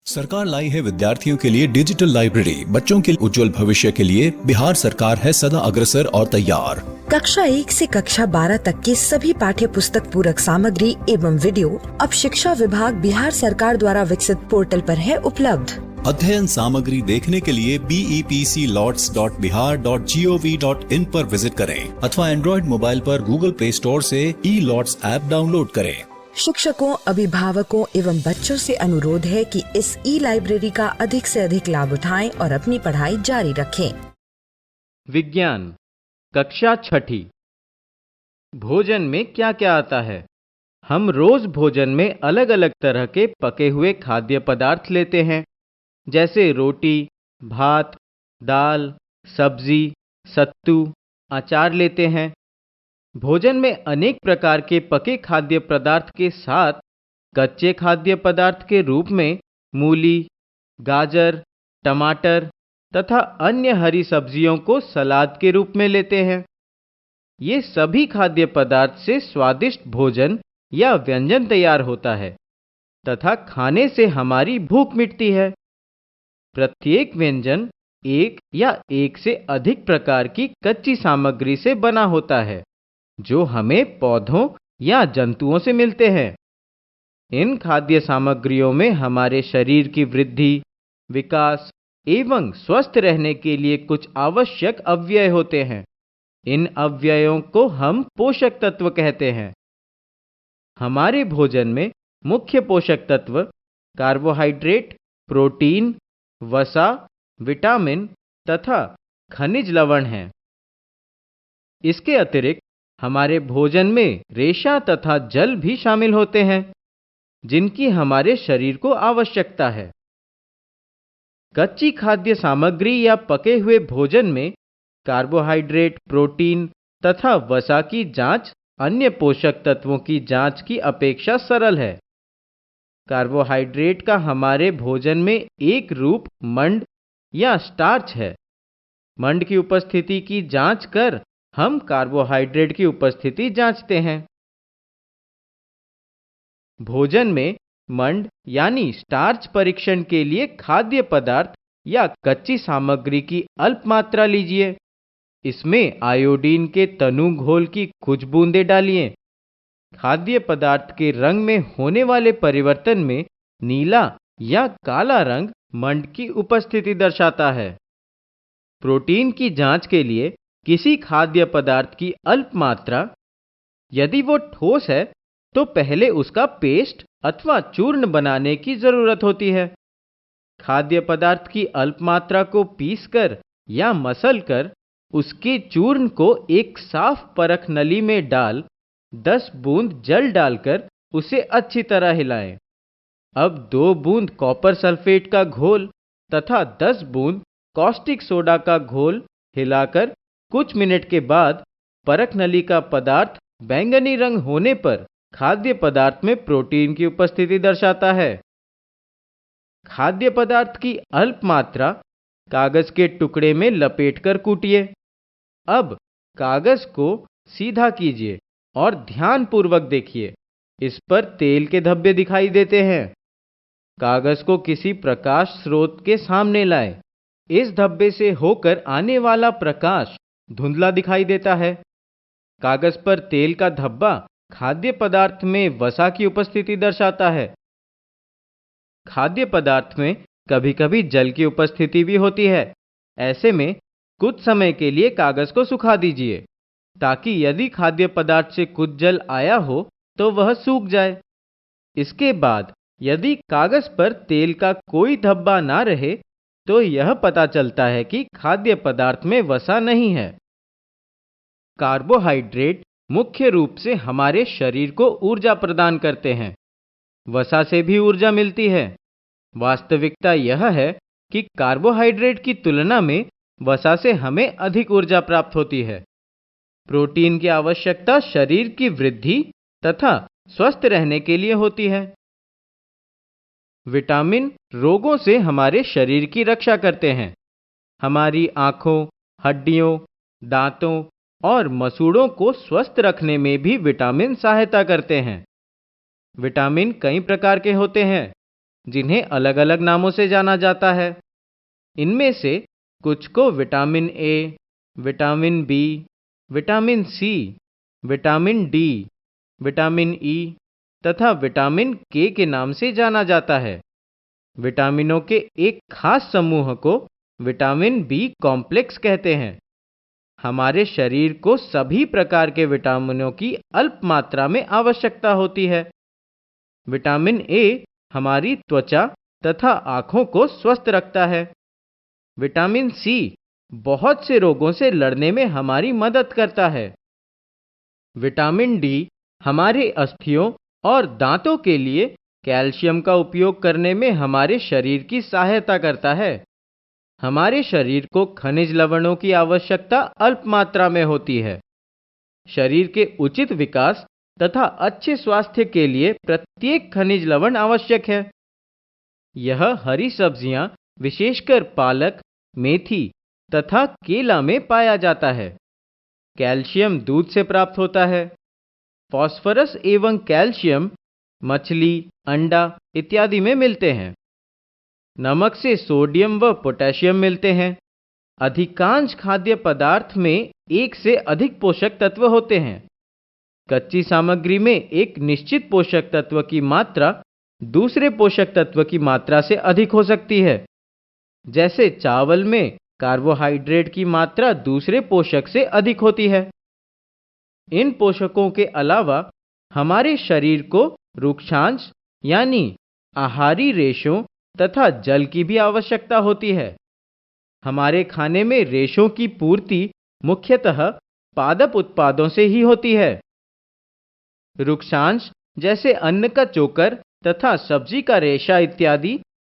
सरकार लाई है विद्यार्थियों के लिए डिजिटल लाइब्रेरी। बच्चों के उज्जवल भविष्य के लिए बिहार सरकार है सदा अग्रसर और तैयार। कक्षा 1 से कक्षा 12 तक की सभी पाठ्य पुस्तक पूरक सामग्री एवं वीडियो अब शिक्षा विभाग बिहार सरकार द्वारा विकसित पोर्टल पर है उपलब्ध। अध्ययन सामग्री देखने के लिए BEPCLots.bihar.gov.in पर विजिट करें अथवा एंड्रॉइड मोबाइल पर गूगल प्ले स्टोर से E-Lots ऐप डाउनलोड करें। शिक्षकों, अभिभावकों एवं बच्चों से अनुरोध है कि इस लाइब्रेरी का अधिक से अधिक लाभ उठाएं और अपनी पढ़ाई जारी रखें। विज्ञान कक्षा 6। भोजन में क्या क्या आता है? हम रोज भोजन में अलग अलग तरह के पके हुए खाद्य पदार्थ लेते हैं, जैसे रोटी, भात, दाल, सब्जी, सत्तू, अचार लेते हैं। भोजन में अनेक प्रकार के पके खाद्य पदार्थ के साथ कच्चे खाद्य पदार्थ के रूप में मूली, गाजर, टमाटर तथा अन्य हरी सब्जियों को सलाद के रूप में लेते हैं। ये सभी खाद्य पदार्थ से स्वादिष्ट भोजन या व्यंजन तैयार होता है तथा खाने से हमारी भूख मिटती है। प्रत्येक व्यंजन एक या एक से अधिक प्रकार की कच्ची सामग्री से बना होता है, जो हमें पौधों या जंतुओं से मिलते हैं। इन खाद्य सामग्रियों में हमारे शरीर की वृद्धि, विकास एवं स्वस्थ रहने के लिए कुछ आवश्यक अव्यय होते हैं। इन अव्ययों को हम पोषक तत्व कहते हैं। हमारे भोजन में मुख्य पोषक तत्व कार्बोहाइड्रेट, प्रोटीन, वसा, विटामिन तथा खनिज लवण हैं। इसके अतिरिक्त हमारे भोजन में रेशा तथा जल भी शामिल होते हैं, जिनकी हमारे शरीर को आवश्यकता है। कच्ची खाद्य सामग्री या पके हुए भोजन में कार्बोहाइड्रेट, प्रोटीन तथा वसा की जांच अन्य पोषक तत्वों की जांच की अपेक्षा सरल है। कार्बोहाइड्रेट का हमारे भोजन में एक रूप मंड या स्टार्च है। मंड की उपस्थिति की जांच कर हम कार्बोहाइड्रेट की उपस्थिति जांचते हैं। भोजन में मंड यानी स्टार्च परीक्षण के लिए खाद्य पदार्थ या कच्ची सामग्री की अल्प मात्रा लीजिए। इसमें आयोडीन के तनु घोल की कुछ बूंदें डालिए। खाद्य पदार्थ के रंग में होने वाले परिवर्तन में नीला या काला रंग मंड की उपस्थिति दर्शाता है। प्रोटीन की जांच के लिए किसी खाद्य पदार्थ की अल्प मात्रा, यदि वो ठोस है तो पहले उसका पेस्ट अथवा चूर्ण बनाने की जरूरत होती है। खाद्य पदार्थ की अल्प मात्रा को पीसकर या मसलकर उसके चूर्ण को एक साफ परख नली में डाल 10 बूंद जल डालकर उसे अच्छी तरह हिलाएं। अब 2 बूंद कॉपर सल्फेट का घोल तथा 10 बूंद कॉस्टिक सोडा का घोल हिलाकर कुछ मिनट के बाद परख नली का पदार्थ बैंगनी रंग होने पर खाद्य पदार्थ में प्रोटीन की उपस्थिति दर्शाता है। खाद्य पदार्थ की अल्प मात्रा कागज के टुकड़े में लपेटकर कूटिए। अब कागज को सीधा कीजिए और ध्यानपूर्वक देखिए। इस पर तेल के धब्बे दिखाई देते हैं। कागज को किसी प्रकाश स्रोत के सामने लाएं। इस धब्बे से होकर आने वाला प्रकाश धुंधला दिखाई देता है। कागज पर तेल का धब्बा खाद्य पदार्थ में वसा की उपस्थिति दर्शाता है। खाद्य पदार्थ में कभी कभी जल की उपस्थिति भी होती है। ऐसे में कुछ समय के लिए कागज को सुखा दीजिए, ताकि यदि खाद्य पदार्थ से कुछ जल आया हो तो वह सूख जाए। इसके बाद यदि कागज पर तेल का कोई धब्बा ना रहे तो यह पता चलता है कि खाद्य पदार्थ में वसा नहीं है। कार्बोहाइड्रेट मुख्य रूप से हमारे शरीर को ऊर्जा प्रदान करते हैं। वसा से भी ऊर्जा मिलती है। वास्तविकता यह है कि कार्बोहाइड्रेट की तुलना में वसा से हमें अधिक ऊर्जा प्राप्त होती है। प्रोटीन की आवश्यकता शरीर की वृद्धि तथा स्वस्थ रहने के लिए होती है। विटामिन रोगों से हमारे शरीर की रक्षा करते हैं। हमारी आंखों, हड्डियों, दांतों और मसूड़ों को स्वस्थ रखने में भी विटामिन सहायता करते हैं। विटामिन कई प्रकार के होते हैं, जिन्हें अलग अलग नामों से जाना जाता है। इनमें से कुछ को vitamin A, vitamin B, vitamin C, vitamin D, vitamin E तथा विटामिन के नाम से जाना जाता है। विटामिनों के एक खास समूह को विटामिन बी कॉम्प्लेक्स कहते हैं। हमारे शरीर को सभी प्रकार के विटामिनों की अल्प मात्रा में आवश्यकता होती है। विटामिन ए हमारी त्वचा तथा आंखों को स्वस्थ रखता है। विटामिन सी बहुत से रोगों से लड़ने में हमारी मदद करता है। विटामिन डी हमारे अस्थियों और दांतों के लिए कैल्शियम का उपयोग करने में हमारे शरीर की सहायता करता है। हमारे शरीर को खनिज लवणों की आवश्यकता अल्प मात्रा में होती है। शरीर के उचित विकास तथा अच्छे स्वास्थ्य के लिए प्रत्येक खनिज लवण आवश्यक है। यह हरी सब्जियां, विशेषकर पालक, मेथी तथा केला में पाया जाता है। कैल्शियम दूध से प्राप्त होता है। फास्फोरस एवं कैल्शियम मछली, अंडा इत्यादि में मिलते हैं। नमक से सोडियम व पोटेशियम मिलते हैं। अधिकांश खाद्य पदार्थ में एक से अधिक पोषक तत्व होते हैं। कच्ची सामग्री में एक निश्चित पोषक तत्व की मात्रा दूसरे पोषक तत्व की मात्रा से अधिक हो सकती है। जैसे चावल में कार्बोहाइड्रेट की मात्रा दूसरे पोषक से अधिक होती है। इन पोषकों के अलावा हमारे शरीर को रुक्षांश यानी आहारी रेशों तथा जल की भी आवश्यकता होती है। हमारे खाने में रेशों की पूर्ति मुख्यतः पादप उत्पादों से ही होती है। रुक्षांश जैसे अन्न का चोकर तथा सब्जी का रेशा इत्यादि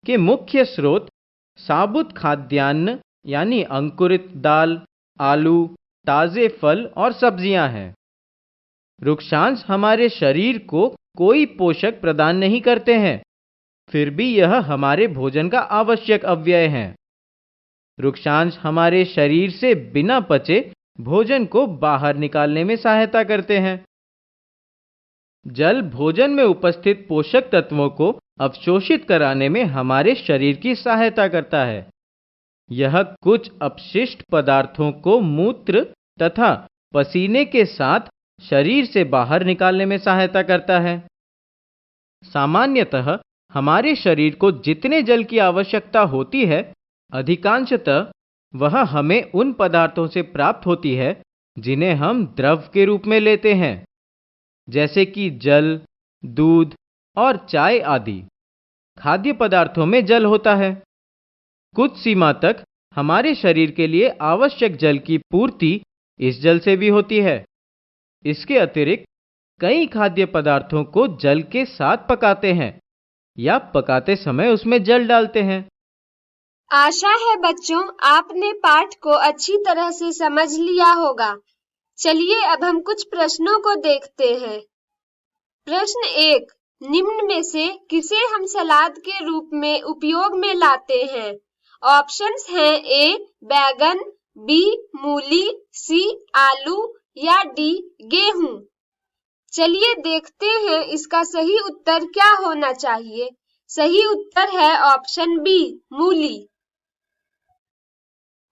के मुख्य स्रोत साबुत खाद्यान्न यानी अंकुरित दाल, आलू, ताजे फल और सब्जियां हैं। रुक्षांश हमारे शरीर को कोई पोषक प्रदान नहीं करते हैं, फिर भी यह हमारे भोजन का आवश्यक अव्यय है। रुक्षांश हमारे शरीर से बिना पचे भोजन को बाहर निकालने में सहायता करते हैं। जल भोजन में उपस्थित पोषक तत्वों को अवशोषित कराने में हमारे शरीर की सहायता करता है। यह कुछ अपशिष्ट पदार्थों को मूत्र तथा पसीने के साथ शरीर से बाहर निकालने में सहायता करता है। सामान्यतः हमारे शरीर को जितने जल की आवश्यकता होती है, अधिकांशतः वह हमें उन पदार्थों से प्राप्त होती है जिन्हें हम द्रव के रूप में लेते हैं, जैसे कि जल, दूध और चाय आदि। खाद्य पदार्थों में जल होता है। कुछ सीमा तक हमारे शरीर के लिए आवश्यक जल की पूर्ति इस जल से भी होती है। इसके अतिरिक्त कई खाद्य पदार्थों को जल के साथ पकाते हैं या पकाते समय उसमें जल डालते हैं। आशा है बच्चों आपने पाठ को अच्छी तरह से समझ लिया होगा। चलिए अब हम कुछ प्रश्नों को देखते हैं। प्रश्न 1, निम्न में से किसे हम सलाद के रूप में उपयोग में लाते हैं? ऑप्शंस हैं ए बैगन, बी मूली, सी आलू या डी गेहूं। चलिए देखते हैं इसका सही उत्तर क्या होना चाहिए। सही उत्तर है ऑप्शन बी मूली।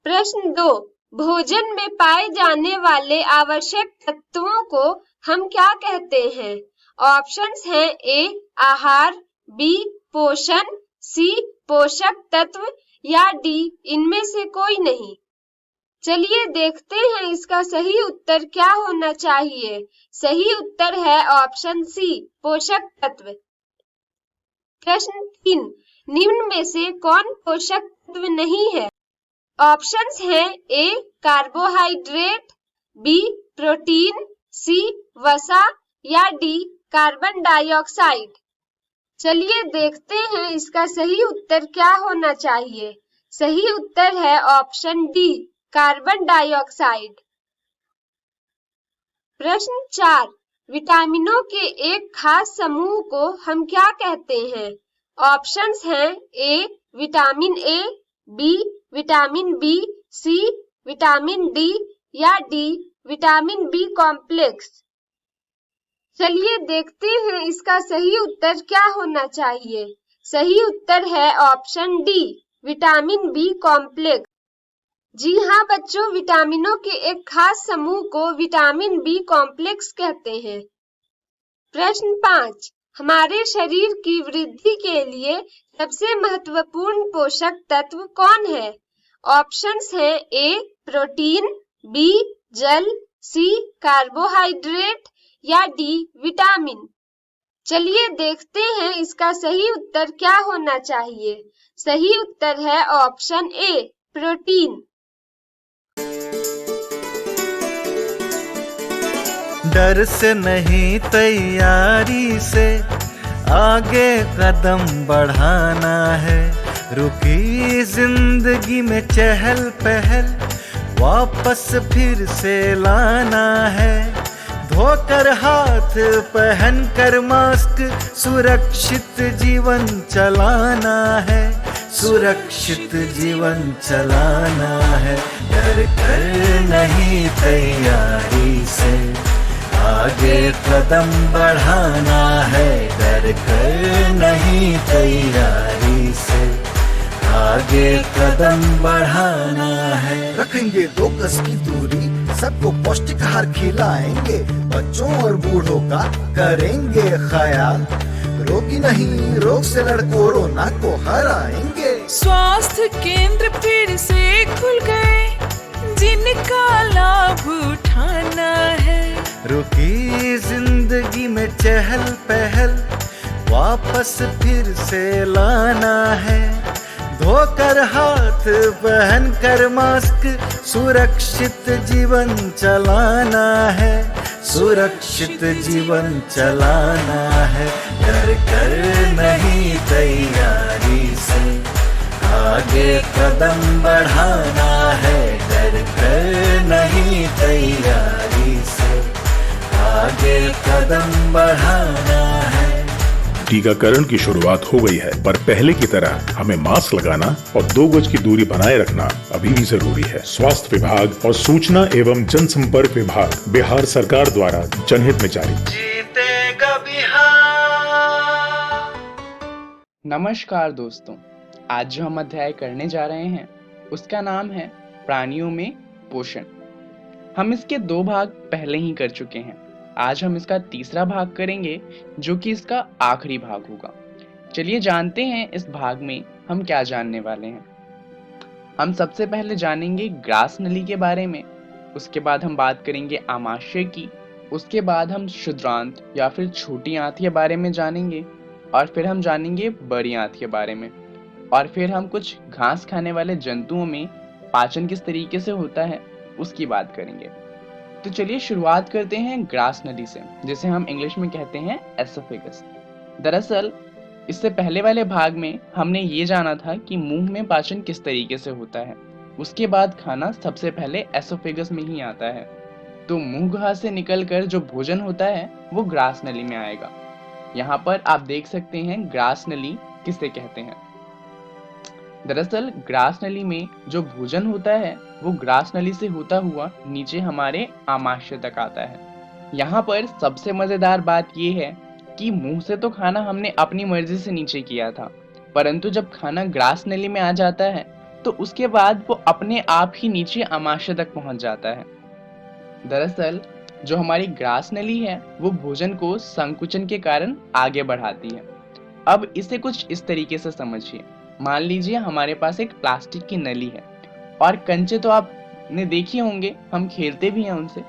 प्रश्न 2, भोजन में पाए जाने वाले आवश्यक तत्वों को हम क्या कहते हैं? ऑप्शंस हैं ए आहार, बी पोषण, सी पोषक तत्व या डी इनमें से कोई नहीं। चलिए देखते हैं इसका सही उत्तर क्या होना चाहिए। सही उत्तर है ऑप्शन सी पोषक तत्व। प्रश्न 3, निम्न में से कौन पोषक तत्व नहीं है? ऑप्शंस हैं ए कार्बोहाइड्रेट, बी प्रोटीन, सी वसा या डी कार्बन डाइऑक्साइड। चलिए देखते हैं इसका सही उत्तर क्या होना चाहिए। सही उत्तर है ऑप्शन डी कार्बन डाइऑक्साइड। प्रश्न 4, विटामिनों के एक खास समूह को हम क्या कहते हैं? ऑप्शंस हैं A vitamin A, B vitamin B, C vitamin D या डी विटामिन बी कॉम्प्लेक्स। चलिए देखते हैं इसका सही उत्तर क्या होना चाहिए। सही उत्तर है option D, vitamin B complex. जी हाँ बच्चों, विटामिनों के एक खास समूह को विटामिन बी कॉम्प्लेक्स कहते हैं। प्रश्न 5, हमारे शरीर की वृद्धि के लिए सबसे महत्वपूर्ण पोषक तत्व कौन है? ऑप्शंस हैं ए प्रोटीन, बी जल, सी कार्बोहाइड्रेट या डी विटामिन। चलिए देखते हैं इसका सही उत्तर क्या होना चाहिए। सही उत्तर है ऑप्शन ए प्रोटीन। डर से नहीं तैयारी से आगे कदम बढ़ाना है। रुकी जिंदगी में चहल पहल वापस फिर से लाना है। धोकर हाथ पहन कर मास्क सुरक्षित जीवन चलाना है। सुरक्षित जीवन चलाना है। डर कर नहीं तैयारी से आगे कदम बढ़ाना है। डर कर नहीं तैयारी से आगे कदम बढ़ाना है। रखेंगे 2 गज की दूरी, सबको पौष्टिक आहार खिलाएंगे, बच्चों और बूढ़ों का करेंगे ख्याल। रोगी नहीं, रोग से लड़ कोरोना को हराएंगे। स्वास्थ्य केंद्र फिर से खुल गए, जिनका लाभ उठाना है। रुकी जिंदगी में चहल पहल वापस फिर से लाना है। धोकर हाथ पहन कर मास्क सुरक्षित जीवन चलाना है। सुरक्षित जीवन चलाना है। डर कर नहीं तैयारी से आगे कदम बढ़ाना है। डर कर नहीं तैयारी से आगे कदम बढ़ाना है। टीकाकरण की शुरुआत हो गई है, पर पहले की तरह हमें मास्क लगाना और 2 गज की दूरी बनाए रखना अभी भी जरूरी है। स्वास्थ्य विभाग और सूचना एवं जनसंपर्क विभाग बिहार सरकार द्वारा जनहित में जारी। जीतेगा बिहार। नमस्कार दोस्तों, आज जो हम अध्याय करने जा रहे हैं उसका नाम है प्राणियों में पोषण। हम इसके 2 भाग पहले ही कर चुके हैं। आज हम इसका तीसरा भाग करेंगे जो कि इसका आखिरी भाग होगा। चलिए जानते हैं इस भाग में हम क्या जानने वाले हैं। हम सबसे पहले जानेंगे ग्रास नली के बारे में, उसके बाद हम बात करेंगे आमाशय की, उसके बाद हम क्षुद्रांत या फिर छोटी आंत के बारे में जानेंगे, और फिर हम जानेंगे बड़ी आंत के बारे में, और फिर हम कुछ घास खाने वाले जंतुओं में पाचन किस तरीके से होता है उसकी बात करेंगे। तो चलिए शुरुआत करते हैं ग्रास नली से, जिसे हम इंग्लिश में कहते हैं एसोफेगस। दरअसल इससे पहले वाले भाग में हमने ये जाना था कि मुंह में पाचन किस तरीके से होता है, उसके बाद खाना सबसे पहले एसोफेगस में ही आता है। तो मुंह घा से निकलकर जो भोजन होता है वो ग्रास नली में आएगा। यहाँ पर आप देख सकते हैं ग्रास नली किसे कहते हैं। दरअसल ग्रास नली में जो भोजन होता है वो ग्रास नली से होता हुआ नीचे हमारे आमाशय तक आता है। यहाँ पर सबसे मजेदार बात ये है कि मुंह से तो खाना हमने अपनी मर्जी से नीचे किया था, परंतु जब खाना ग्रास नली में आ जाता है तो उसके बाद वो अपने आप ही नीचे आमाशय तक पहुंच जाता है। दरअसल जो हमारी ग्रास नली है वो भोजन को संकुचन के कारण आगे बढ़ाती है। अब इसे कुछ इस तरीके से समझिए। मान लीजिए हमारे पास एक प्लास्टिक की नली है और कंचे तो आपने देखे होंगे, हम खेलते भी हैं उनसे।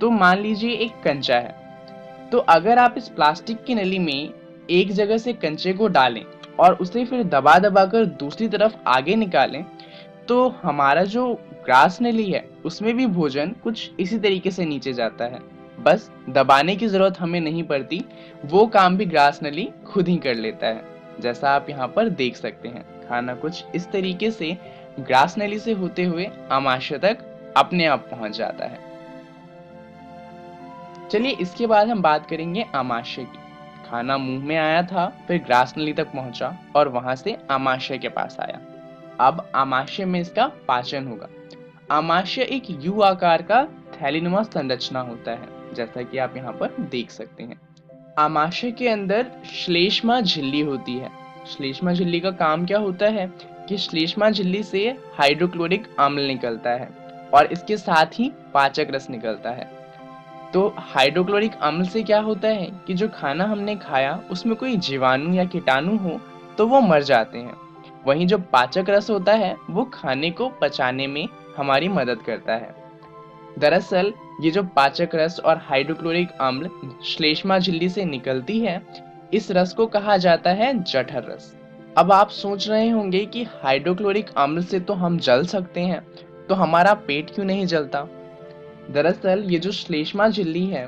तो मान लीजिए एक कंचा है, तो अगर आप इस प्लास्टिक की नली में एक जगह से कंचे को डालें और उसे फिर दबा दबा कर दूसरी तरफ आगे निकालें, तो हमारा जो ग्रास नली है उसमें भी भोजन कुछ इसी तरीके से नीचे जाता है। बस दबाने की जरूरत हमें नहीं पड़ती, वो काम भी ग्रास नली खुद ही कर लेता है। जैसा आप यहाँ पर देख सकते हैं, खाना कुछ इस तरीके से ग्रास नली से होते हुए आमाशय तक अपने आप पहुंच जाता है। चलिए इसके बाद हम बात करेंगे आमाशय की। खाना मुंह में आया था, फिर ग्रास नली तक पहुंचा और वहां से आमाशय के पास आया। अब आमाशय में इसका पाचन होगा। आमाशय एक यू आकार का थैलीनुमा संरचना होता है, जैसा कि आप यहाँ पर देख सकते हैं। आमाशय के अंदर श्लेष्मा झिल्ली होती है श्लेष्मा झिल्ली का काम क्या होता है कि श्लेष्मा झिल्ली से हाइड्रोक्लोरिक अम्ल निकलता है और इसके साथ ही पाचक रस निकलता है। तो हाइड्रोक्लोरिक अम्ल से क्या होता है कि जो खाना हमने खाया उसमें कोई जीवाणु या कीटाणु हो तो वो मर जाते हैं। वहीं जो पाचक रस होता है वो खाने को पचाने में हमारी मदद करता है। दरअसल ये जो पाचक रस और हाइड्रोक्लोरिक अम्ल श्लेष्मा झिल्ली से निकलती है, इस रस को कहा जाता है जठर रस। अब आप सोच रहे होंगे कि हाइड्रोक्लोरिक अम्ल से तो हम जल सकते हैं, तो हमारा पेट क्यों नहीं जलता? दरअसल ये जो श्लेष्मा झिल्ली है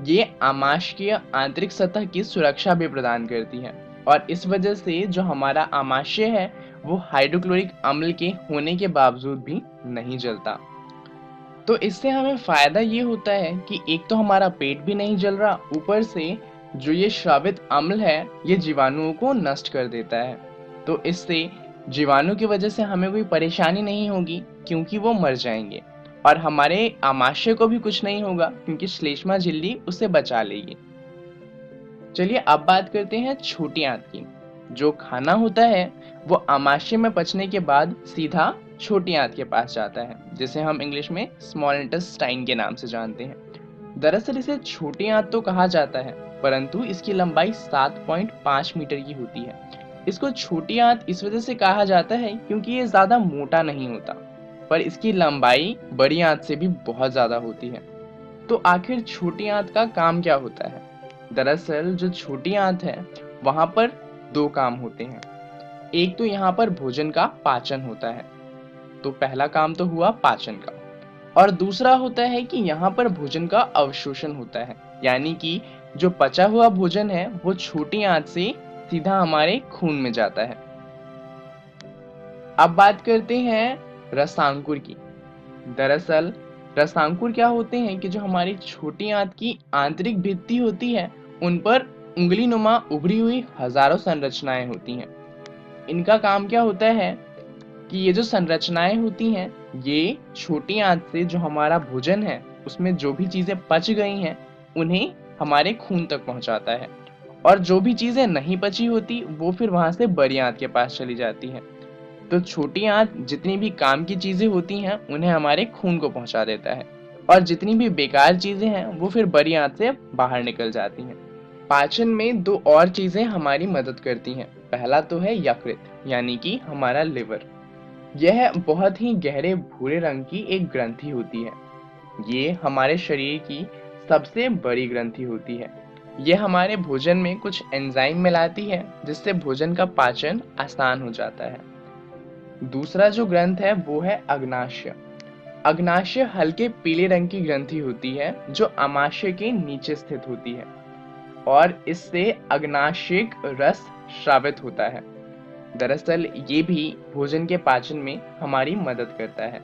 ये आमाशयीय आंतरिक सतह की सुरक्षा भी प्रदान करती है और इस वजह से जो हमारा आमाशय है वो हाइड्रोक्लोरिक अम्ल के होने के बावजूद भी नहीं जलता। तो इससे हमें फायदा ये होता है कि एक तो हमारा पेट भी नहीं जल रहा, ऊपर से जो ये श्रावित अम्ल है ये जीवाणुओं को नष्ट कर देता है। तो इससे जीवाणु की वजह से हमें कोई परेशानी नहीं होगी क्योंकि वो मर जाएंगे और हमारे आमाशय को भी कुछ नहीं होगा क्योंकि श्लेष्मा झिल्ली उसे बचा लेगी। चलिए अब बात करते हैं छोटी आंत की। जो खाना होता है वो आमाशय में पचने के बाद सीधा छोटी आंत के पास जाता है, जिसे हम इंग्लिश में स्मॉल इंटेस्टाइन के नाम से जानते हैं। दरअसल इसे छोटी आंत तो कहा जाता है, परंतु इसकी लंबाई 7.5 मीटर की होती है। इसको छोटी आंत इस वजह से कहा जाता है क्योंकि ये ज्यादा मोटा नहीं होता, पर इसकी लंबाई बड़ी आंत से भी बहुत ज्यादा होती है। तो आखिर छोटी आंत का काम क्या होता है? दरअसल जो छोटी आंत है वहां पर दो काम होते हैं। एक तो यहाँ पर भोजन का पाचन होता है, तो पहला काम तो हुआ पाचन का, और दूसरा होता है कि यहाँ पर भोजन का अवशोषण होता है, यानी कि जो पचा हुआ भोजन है वो छोटी आंत से सीधा हमारे खून में जाता है। अब बात करते हैं रसांकुर की। दरअसल रसांकुर क्या होते हैं कि जो हमारी छोटी आंत की आंतरिक भित्ति होती है उन पर उंगली नुमा उभरी हुई हजारों संरचनाएं होती हैं। इनका काम क्या होता है कि ये जो संरचनाएं होती हैं ये छोटी आंत से जो हमारा भोजन है उसमें जो भी चीजें पच गई हैं उन्हें हमारे खून तक पहुंचाता है, और जो भी चीजें नहीं पची होती वो फिर वहां से बड़ी आंत के पास चली जाती हैं। तो छोटी आंत जितनी भी काम की चीजें होती हैं उन्हें हमारे खून को पहुंचा देता है, और जितनी भी बेकार चीजें हैं वो फिर बड़ी आंत से बाहर निकल जाती हैं। पाचन में दो और चीजें हमारी मदद करती हैं। पहला तो है यकृत, यानी कि हमारा लिवर। यह बहुत ही गहरे भूरे रंग की एक ग्रंथि होती है। ये हमारे शरीर की सबसे बड़ी ग्रंथि होती है। यह हमारे भोजन में कुछ एंजाइम मिलाती है जिससे भोजन का पाचन आसान हो जाता है। दूसरा जो ग्रंथ है वो है अग्नाशय। अग्नाशय हल्के पीले रंग की ग्रंथि होती है जो आमाशय के नीचे स्थित होती है, और इससे अग्नाशयिक रस श्रावित होता है। दरअसल ये भी भोजन के पाचन में हमारी मदद करता है।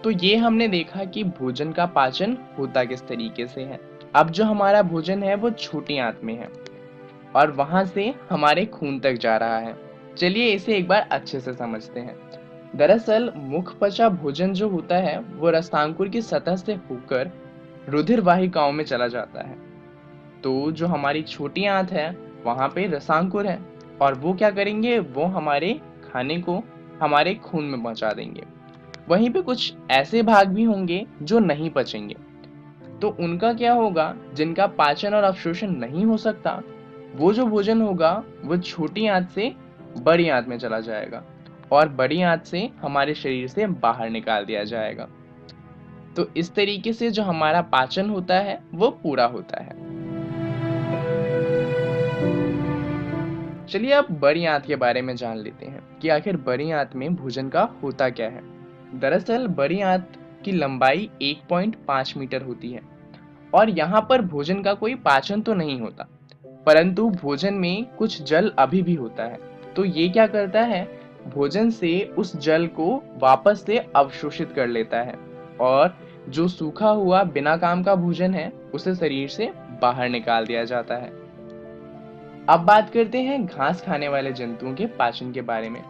तो ये हमने देखा कि भोजन का पाचन होता किस तरीके से है। अब जो हमारा भोजन है वो छोटी आंत में है और वहां से हमारे खून तक जा रहा है। चलिए इसे एक बार अच्छे से समझते हैं। दरअसल मुख पचा भोजन जो होता है वो रसांकुर की सतह से होकर रुधिर वाहिकाओं में चला जाता है। तो जो हमारी छोटी आंत है वहां पे रसांकुर है, और वो क्या करेंगे, वो हमारे खाने को हमारे खून में पहुंचा देंगे। वहीं पे कुछ ऐसे भाग भी होंगे जो नहीं पचेंगे, तो उनका क्या होगा, जिनका पाचन और अवशोषण नहीं हो सकता, वो जो भोजन होगा वो छोटी आंत से बड़ी आंत में चला जाएगा और बड़ी आंत से हमारे शरीर से बाहर निकाल दिया जाएगा। तो इस तरीके से जो हमारा पाचन होता है वो पूरा होता है। चलिए अब बड़ी आंत के बारे में जान लेते हैं कि आखिर बड़ी आंत में भोजन का होता क्या है। दरअसल बड़ी आंत की लंबाई 1.5 मीटर होती है और यहाँ पर भोजन का कोई पाचन तो नहीं होता, परंतु भोजन में कुछ जल अभी भी होता है। तो ये क्या करता है, भोजन से उस जल को वापस से अवशोषित कर लेता है और जो सूखा हुआ बिना काम का भोजन है उसे शरीर से बाहर निकाल दिया जाता है। अब बात करते हैं घास खाने वाले जंतुओं के पाचन के बारे में।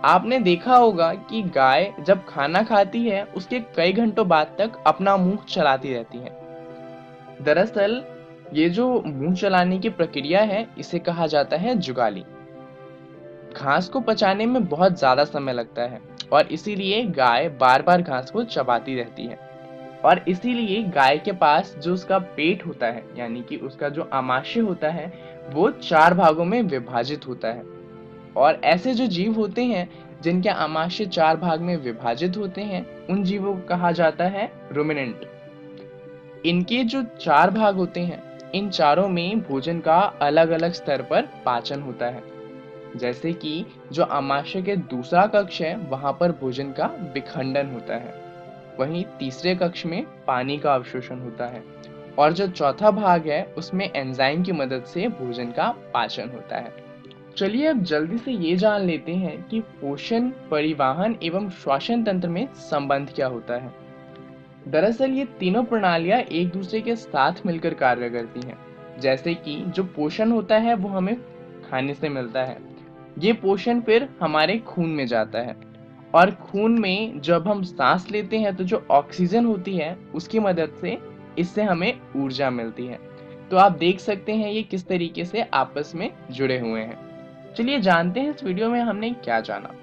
आपने देखा होगा कि गाय जब खाना खाती है उसके कई घंटों बाद तक अपना मुंह चलाती रहती है। दरअसल ये जो मुंह चलाने की प्रक्रिया है इसे कहा जाता है जुगाली। घास को पचाने में बहुत ज़्यादा समय लगता है और इसीलिए गाय बार बार घास को चबाती रहती है। और इसीलिए गाय के पास जो उसका पेट होता है, यानी कि उसका जो आमाशय होता है, वो 4 भागों में विभाजित होता है। और ऐसे जो जीव होते हैं जिनके आमाशय 4 भाग में विभाजित होते हैं, उन जीवों को कहा जाता है रुमिनेंट। इनके जो 4 भाग होते हैं, इन चारों में भोजन का अलग अलग स्तर पर पाचन होता है। जैसे कि जो आमाशय के दूसरा कक्ष है, वहां पर भोजन का विखंडन होता है। वहीं तीसरे कक्ष में पानी का अवशोषण होता है और जो चौथा भाग है उसमें एंजाइम की मदद से भोजन का पाचन होता है। चलिए अब जल्दी से ये जान लेते हैं कि पोषण, परिवहन एवं श्वसन तंत्र में संबंध क्या होता है। दरअसल ये तीनों प्रणालियां एक दूसरे के साथ मिलकर कार्य करती हैं। जैसे कि जो पोषण होता है वो हमें खाने से मिलता है, ये पोषण फिर हमारे खून में जाता है और खून में जब हम सांस लेते हैं तो जो ऑक्सीजन होती है उसकी मदद से इससे हमें ऊर्जा मिलती है। तो आप देख सकते हैं ये किस तरीके से आपस में जुड़े हुए हैं। चलिए जानते हैं इस वीडियो में हमने क्या जाना।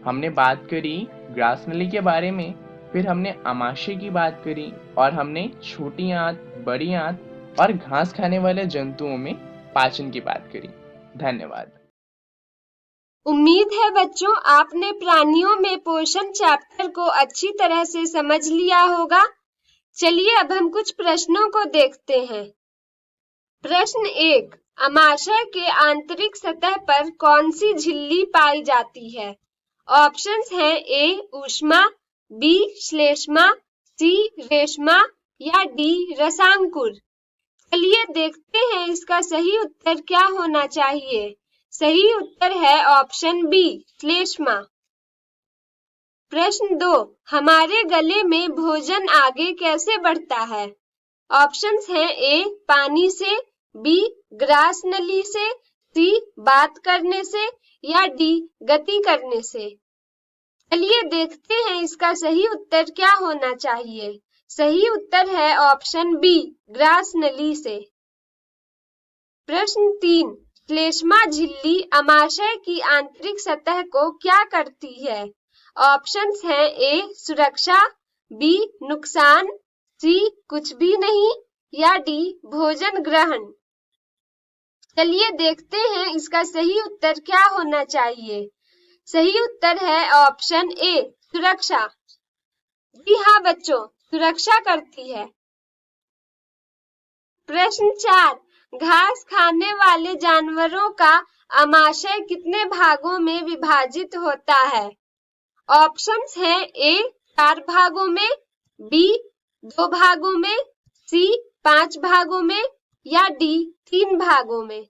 हमने बात करी ग्रास नली के बारे में, फिर हमने आमाशय की बात करी और हमने छोटी आंत, बड़ी आंत और घास खाने वाले जंतुओं में पाचन की बात करी। धन्यवाद। उम्मीद है बच्चों आपने प्राणियों में पोषण चैप्टर को अच्छी तरह से समझ लिया होगा। चलिए अब हम कुछ प्रश्नों को देखते हैं। प्रश्न 1, आमाशय के आंतरिक सतह पर कौन सी झिल्ली पाई जाती है? ऑप्शंस हैं ए ऊष्मा, बी श्लेष्मा, सी रेशमा या डी रसांकुर। चलिए देखते हैं इसका सही उत्तर क्या होना चाहिए। सही उत्तर है ऑप्शन बी श्लेष्मा। प्रश्न 2, हमारे गले में भोजन आगे कैसे बढ़ता है? ऑप्शंस हैं ए पानी से, बी ग्रास नली से, सी बात करने से या डी गति करने से। चलिए देखते हैं इसका सही उत्तर क्या होना चाहिए। सही उत्तर है ऑप्शन बी ग्रास नली से। प्रश्न 3, श्लेष्मा झिल्ली आमाशय की आंतरिक सतह को क्या करती है? ऑप्शंस हैं ए सुरक्षा, बी नुकसान, सी कुछ भी नहीं या डी भोजन ग्रहण। चलिए देखते हैं इसका सही उत्तर क्या होना चाहिए। सही उत्तर है ऑप्शन ए सुरक्षा। जी हाँ बच्चों, सुरक्षा करती है। प्रश्न 4, घास खाने वाले जानवरों का आमाशय कितने भागों में विभाजित होता है? ऑप्शंस हैं ए 4 भागों में, बी 2 भागों में, सी 5 भागों में या डी 3 भागों में।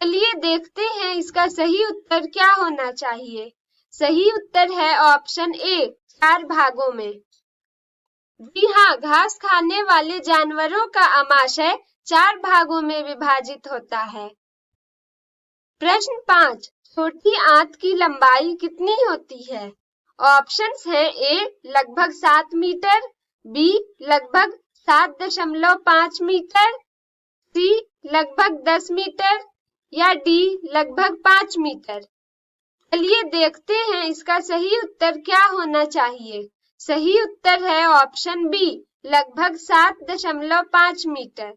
चलिए देखते हैं इसका सही उत्तर क्या होना चाहिए। सही उत्तर है ऑप्शन ए 4 भागों में। जी हाँ, घास खाने वाले जानवरों का आमाशय 4 भागों में विभाजित होता है। प्रश्न 5, छोटी आंत की लंबाई कितनी होती है? ऑप्शंस हैं ए लगभग 7 मीटर, बी लगभग 7.5 मीटर, सी लगभग 10 मीटर या डी लगभग 5 मीटर। चलिए देखते हैं इसका सही उत्तर क्या होना चाहिए। सही उत्तर है ऑप्शन बी लगभग 7.5 मीटर।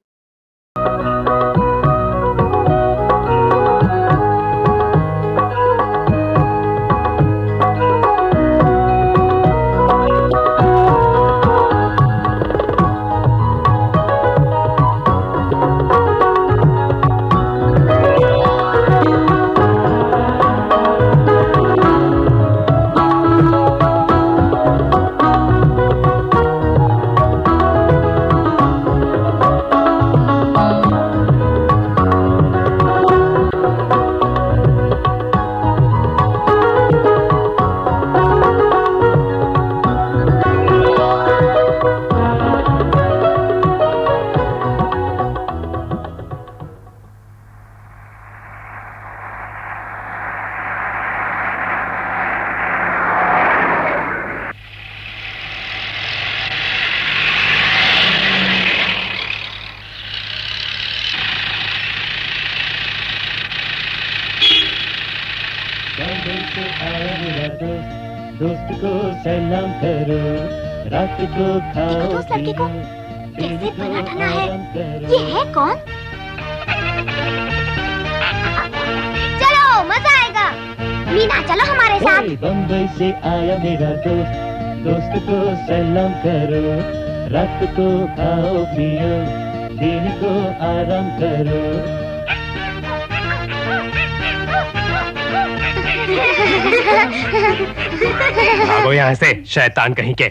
दोस्त को सलाम करो, रात को खाओ। देखो उस लड़के को कैसे बना ठना है। ये है कौन? चलो मजा आएगा। मीना चलो हमारे साथ। बम्बई से आया मेरा दोस्त, दोस्त को सलाम करो, रात को खाओ पियो, दिन को आराम करो। भागो यहाँ से शैतान कहीं के।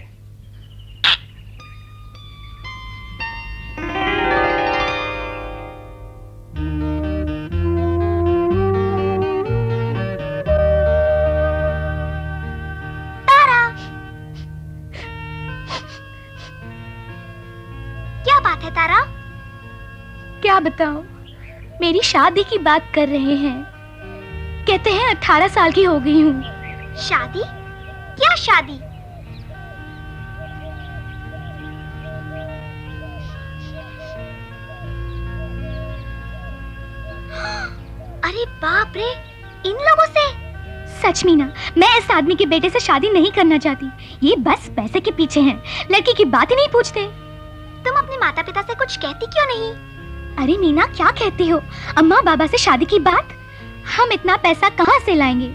क्या बात है तारा? क्या बताऊं? मेरी शादी की बात कर रहे हैं। कहते हैं 18 साल की हो गई हूँ। शादी? क्या शादी? अरे बाप रे, इन लोगों से? सच मीना, मैं इस आदमी के बेटे से शादी नहीं करना चाहती। ये बस पैसे के पीछे हैं, लड़की की बात ही नहीं पूछते। तुम अपने माता पिता से कुछ कहती क्यों नहीं? अरे मीना, क्या कहती हो? अम्मा बाबा से शादी की बात? हम इतना पैसा कहाँ से लाएंगे?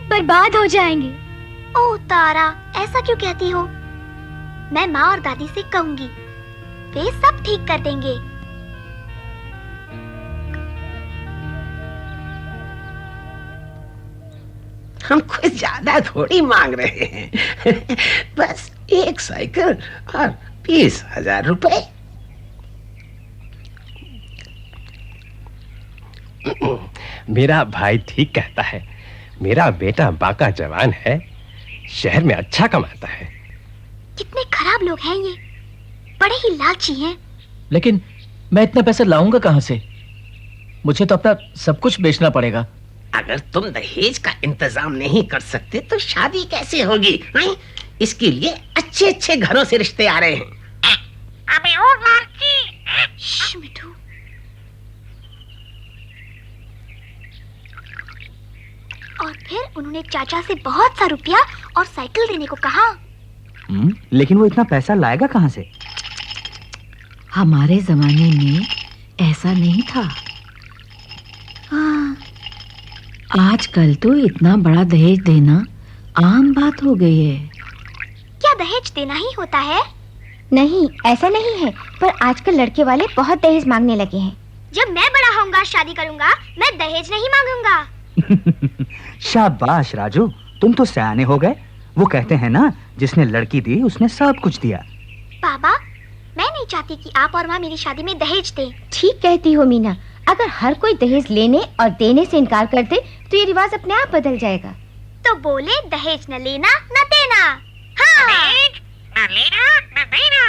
बर्बाद हो जाएंगे। ओह तारा, ऐसा क्यों कहती हो? मैं माँ और दादी से कहूंगी, वे सब ठीक कर देंगे। हम कुछ ज्यादा थोड़ी मांग रहे हैं। बस एक साइकिल और 20,000 रुपए। मेरा भाई ठीक कहता है। मेरा बेटा बाका जवान है, शहर में अच्छा कमाता है। कितने खराब लोग हैं ये, बड़े ही लालची हैं। लेकिन मैं इतना पैसा लाऊंगा कहाँ से? मुझे तो अपना सब कुछ बेचना पड़ेगा। अगर तुम दहेज का इंतजाम नहीं कर सकते तो शादी कैसे होगी? हैं? इसके लिए अच्छे अच्छे घरों से रिश्ते आ रहे हैं। अबे ओ लड़की, मिठू। और फिर उन्होंने चाचा से बहुत सा रुपया और साइकिल देने को कहा। लेकिन वो इतना पैसा लाएगा कहाँ से? हमारे जमाने में ऐसा नहीं था। हाँ, आजकल तो इतना बड़ा दहेज देना आम बात हो गई है। क्या दहेज देना ही होता है? नहीं, ऐसा नहीं है, पर आजकल लड़के वाले बहुत दहेज मांगने लगे हैं। जब मैं बड़ा होऊंगा, शादी करूंगा, मैं दहेज नहीं मांगूंगा। शाबाश राजू, तुम तो सयाने हो गए। वो कहते हैं ना, जिसने लड़की दी उसने सब कुछ दिया। पापा, मैं नहीं चाहती कि आप और माँ मेरी शादी में दहेज दें। ठीक कहती हो मीना, अगर हर कोई दहेज लेने और देने से इनकार कर दे तो ये रिवाज अपने आप बदल जाएगा। तो बोले दहेज न लेना न देना। हाँ। दहेज न लेना न देना।